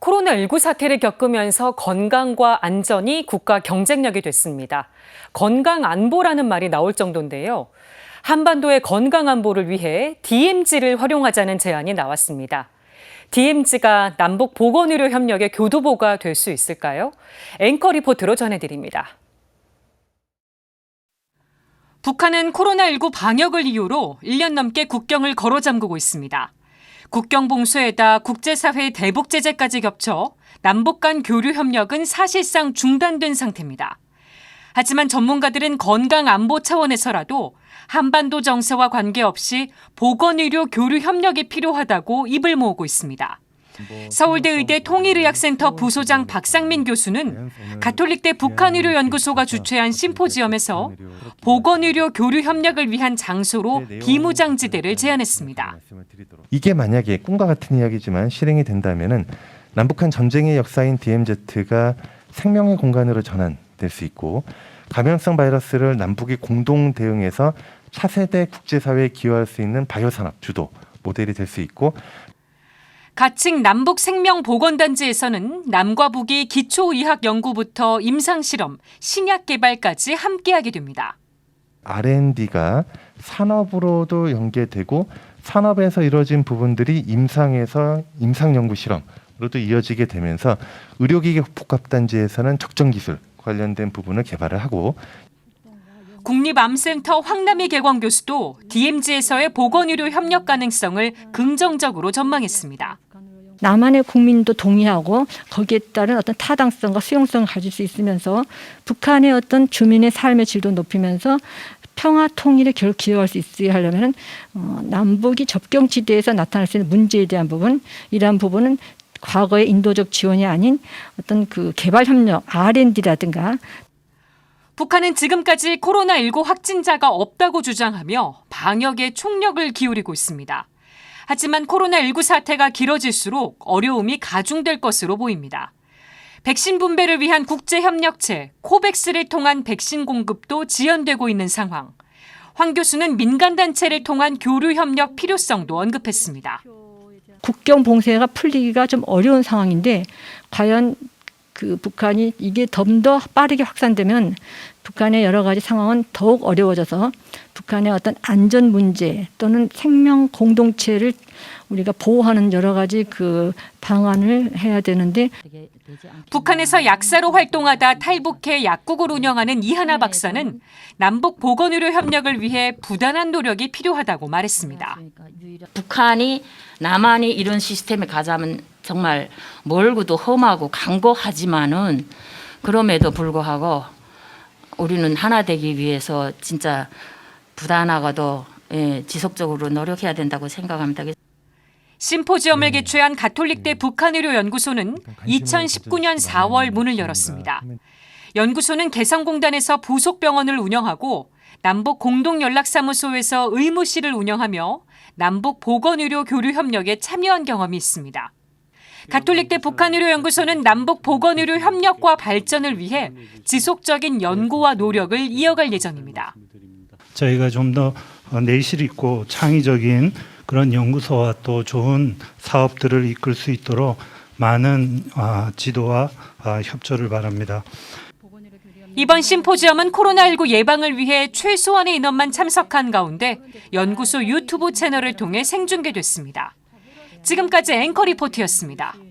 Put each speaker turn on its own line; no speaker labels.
코로나19 사태를 겪으면서 건강과 안전이 국가 경쟁력이 됐습니다. 건강안보라는 말이 나올 정도인데요. 한반도의 건강안보를 위해 DMZ를 활용하자는 제안이 나왔습니다. DMZ가 남북 보건의료 협력의 교두보가 될 수 있을까요? 앵커 리포트로 전해드립니다. 북한은 코로나19 방역을 이유로 1년 넘게 국경을 걸어잠그고 있습니다. 국경 봉쇄에다 국제사회의 대북 제재까지 겹쳐 남북 간 교류 협력은 사실상 중단된 상태입니다. 하지만 전문가들은 건강 안보 차원에서라도 한반도 정세와 관계없이 보건의료 교류 협력이 필요하다고 입을 모으고 있습니다. 서울대 의대 통일의학센터 부소장 박상민 교수는 가톨릭대 북한의료연구소가 주최한 심포지엄에서 보건의료 교류 협력을 위한 장소로 비무장지대를 제안했습니다.
이게 만약에 꿈과 같은 이야기지만 실행이 된다면은 남북한 전쟁의 역사인 DMZ가 생명의 공간으로 전환될 수 있고 감염성 바이러스를 남북이 공동 대응해서 차세대 국제사회에 기여할 수 있는 바이오산업 주도 모델이 될 수 있고
가칭 남북생명보건단지에서는 남과 북이 기초의학 연구부터 임상실험, 신약 개발까지 함께하게 됩니다.
R&D가 산업으로도 연계되고 산업에서 이루어진 부분들이 임상에서 임상연구 실험으로도 이어지게 되면서 의료기기 복합단지에서는 적정기술 관련된 부분을 개발을 하고
국립암센터 황남희 개광 교수도 DMZ에서의 보건의료 협력 가능성을 긍정적으로 전망했습니다.
남한의 국민도 동의하고 거기에 따른 어떤 타당성과 수용성을 가질 수 있으면서 북한의 어떤 주민의 삶의 질도 높이면서 평화 통일에 기여할 수 있어야 하려면 남북이 접경지대에서 나타날 수 있는 문제에 대한 부분, 이러한 부분은 과거의 인도적 지원이 아닌 어떤 그 개발 협력, R&D라든가.
북한은 지금까지 코로나19 확진자가 없다고 주장하며 방역에 총력을 기울이고 있습니다. 하지만 코로나19 사태가 길어질수록 어려움이 가중될 것으로 보입니다. 백신 분배를 위한 국제협력체 코백스를 통한 백신 공급도 지연되고 있는 상황. 황 교수는 민간단체를 통한 교류 협력 필요성도 언급했습니다.
국경 봉쇄가 풀리기가 좀 어려운 상황인데 과연 그 북한이 이게 좀 더 빠르게 확산되면 북한의 여러 가지 상황은 더욱 어려워져서 북한의 어떤 안전 문제 또는 생명 공동체를 우리가 보호하는 여러 가지 그 방안을 해야 되는데
북한에서 약사로 활동하다 탈북해 약국을 운영하는 이하나 박사는 남북 보건의료 협력을 위해 부단한 노력이 필요하다고 말했습니다.
북한이 남한이 이런 시스템에 가자면 정말 멀고도 험하고 강고하지만은 그럼에도 불구하고 우리는 하나 되기 위해서 진짜 부단하고도 지속적으로 노력해야 된다고 생각합니다.
심포지엄을 개최한 가톨릭대 북한의료연구소는 2019년 4월 문을 열었습니다. 연구소는 개성공단에서 부속병원을 운영하고 남북 공동연락사무소에서 의무실을 운영하며 남북 보건의료 교류 협력에 참여한 경험이 있습니다. 가톨릭대 북한의료연구소는 남북 보건의료 협력과 발전을 위해 지속적인 연구와 노력을 이어갈 예정입니다.
저희가 좀 더 내실 있고 창의적인 그런 연구소와 또 좋은 사업들을 이끌 수 있도록 많은 지도와 협조를 바랍니다.
이번 심포지엄은 코로나19 예방을 위해 최소한의 인원만 참석한 가운데 연구소 유튜브 채널을 통해 생중계됐습니다. 지금까지 앵커 리포트였습니다.